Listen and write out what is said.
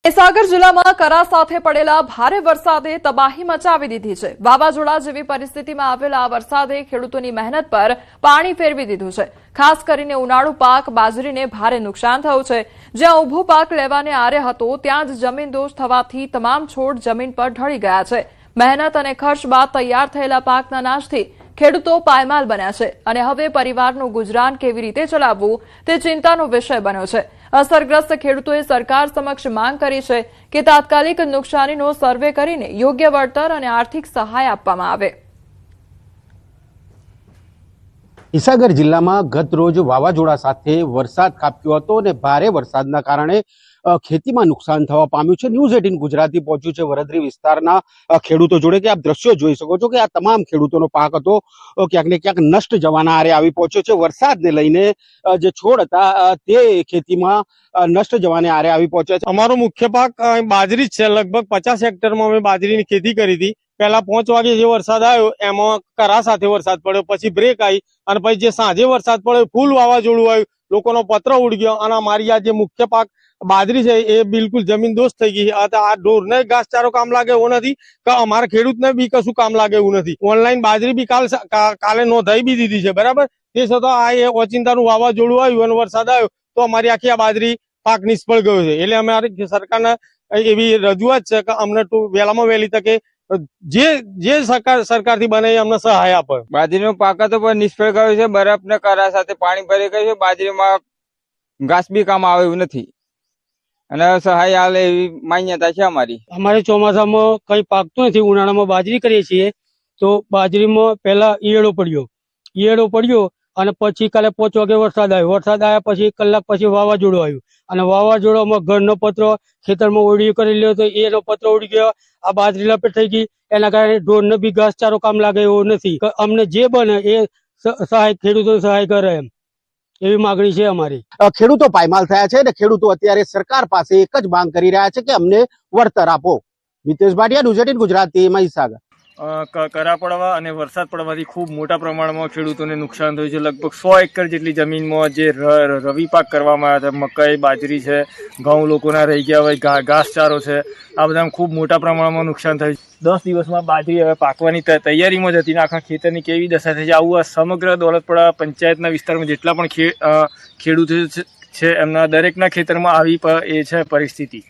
મહીસાગર જિલ્લામાં કરા સાથે પડેલા ભારે વરસાદે તબાહી મચાવી દીધી છે। વાવાઝોડા જેવી પરિસ્થિતિમાં આવેલા આ વરસાદે ખેડૂતોની મહેનત પર પાણી ફેરવી દીધું છે। ખાસ કરીને ઉનાળુ પાક બાજરીને ભારે નુકસાન થયું છે। જ્યાં ઊભો પાક લેવાને આરે હતો ત્યાં જ જમીનદોસ્ત થવાથી તમામ છોડ જમીન પર ઢળી ગયા છે। મહેનત અને ખર્ચ બાદ તૈયાર થયેલા પાકના નાશથી ખેડૂતો પાયમાલ બન્યા છે અને હવે પરિવારનું ગુજરાન કેવી રીતે ચલાવવું તે ચિંતાનો વિષય બન્યો છે। અસરગ્રસ્ત ખેડૂતોએ સરકાર સમક્ષ માંગ કરી છે કે તાત્કાલિક નુકસાનીનો સર્વે કરીને યોગ્ય વળતર અને આર્થિક સહાય આપવામાં આવે। મહીસાગર જિલ્લામાં ગત રોજ વાવાઝોડા સાથે વરસાદ ખાબક્યો હતો અને ભારે વરસાદના કારણે ખેતીમાં નુકસાન થવા પામ્યું છે। ન્યૂઝ 18 ગુજરાતી પહોંચ્યું છે વરદરી વિસ્તારના ખેડૂતો જોડે કે આપ દ્રશ્યો જોઈ શકો છો કે આ તમામ ખેડૂતોનો પાક હતો ક્યાંક ને ક્યાંક નષ્ટ જવાના આરે આવી પહોંચ્યો છે। વરસાદને લઈને જે છોડ હતા તે ખેતીમાં નષ્ટ જવાને આરે આવી પહોંચ્યા છે। અમારો મુખ્ય પાક બાજરી જ છે। લગભગ 50 હેક્ટરમાં અમે બાજરીની ખેતી કરી હતી। પહેલા 5 વાગે જે વરસાદ આવ્યો એમાં કરા સાથે વરસાદ પડ્યો, પછી બ્રેક આવી અને પછી જે સાંજે વરસાદ પડ્યો ફૂલ વાવાઝોડું આવ્યું, લોકોનો પત્ર ઉડી ગયો અને અમારી આ જે મુખ્ય પાક બાજરી છે એ બિલકુલ જમીનદોસ્ત થઈ ગઈ। આ ઢોરને ઘાસચારો કામ લાગે એવું નથી કે અમારા ખેડૂતને બી કશું કામ લાગે એવું નથી। ઓનલાઈન બાજરી બી કાલે નોંધાઈ બી દીધી છે, બરાબર। તે છતાં આ એ ઓચિંતાનું વાવાઝોડું આવ્યું અને વરસાદ આવ્યો તો અમારી આખી આ બાજરી પાક નિષ્ફળ ગયો છે। એટલે અમારી સરકારને એવી રજૂઆત છે કે અમને વહેલામાં વહેલી તકે જે સરકારથી બને અમને સહાય આપે। બાજરીનો પાક તો પણ નિષ્ફળ ગયો છે। બરફ ને કરા સાથે પાણી ભરી ગયું છે। બાજરીમાં ઘાસ બી કામ આવે એવું નથી અને સહાય આલે એવી માન્યતા છે અમારી। અમારે ચોમાસામાં કઈ પાકતું નથી। ઉનાળામાં બાજરી કરીએ છીએ તો બાજરીમાં પહેલા ઈયળો પડ્યો અને પછી કાલે 5 વાગે વરસાદ આવ્યા પછી કલાક પછી વાવાઝોડું આવ્યું અને વાવાઝોડામાં ઘરનો પત્ર ખેતરમાં ઓળી કરી લ્યો તો એનો પત્ર ઉડી ગયો। આ બાજરી લપેટ થઈ ગઈ, એના કારણે ઢોરને બી ઘાસચારો કામ લાગે એવો નથી। અમને જે બને એ સહાય ખેડૂતો સહાય કરે એવી માગણી છે અમારી। ખેડૂતો પાયમાલ થયા છે અને ખેડૂતો અત્યારે સરકાર પાસે એક જ માંગ કરી રહ્યા છે કે અમને વળતર આપો। મિતેશ ભાટિયા, ન્યૂઝ 18 ગુજરાતી, મહીસાગર। કરા પડવા અને વરસાદ પડવાથી ખૂબ મોટા પ્રમાણમાં ખેડૂતોને નુકસાન થયું છે। લગભગ 100 એકર જેટલી જમીનમાં જે રવિ પાક કરવામાં આવ્યા હતા, મકાઈ, બાજરી છે, ઘઉં લોકોના રહી ગયા હોય, ઘાસચારો છે, આ બધામાં ખૂબ મોટા પ્રમાણમાં નુકસાન થયું છે। 10 દિવસમાં બાજરી હવે પાકવાની તૈયારીમાં જ હતી ને આખા ખેતરની કેવી દશા થઈ છે। આવું આ સમગ્ર દોલતપરા પંચાયતના વિસ્તારમાં જેટલા પણ ખેડૂતો છે એમના દરેકના ખેતરમાં આવી એ છે પરિસ્થિતિ।